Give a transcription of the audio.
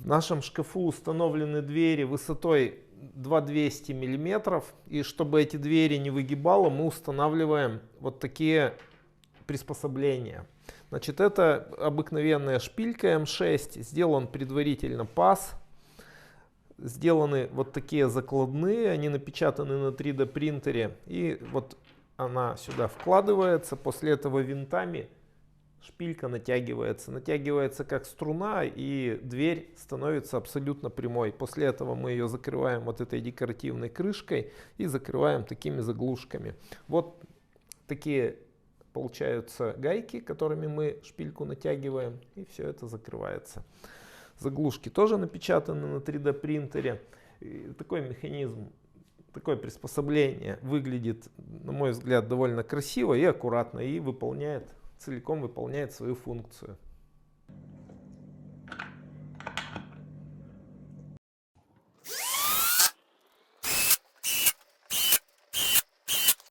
В нашем шкафу установлены двери высотой 2200 миллиметров. И чтобы эти двери не выгибало, мы устанавливаем вот такие приспособления. Значит, это обыкновенная шпилька М6. Сделан предварительно паз. Сделаны вот такие закладные. Они напечатаны на 3D принтере. И вот она сюда вкладывается. После этого винтами шпилька натягивается. Натягивается как струна, и дверь становится абсолютно прямой. После этого мы ее закрываем вот этой декоративной крышкой и закрываем такими заглушками. Вот такие получаются гайки, которыми мы шпильку натягиваем, и все это закрывается. Заглушки тоже напечатаны на 3D принтере. И такой механизм, такое приспособление выглядит, на мой взгляд, довольно красиво и аккуратно, и целиком выполняет свою функцию.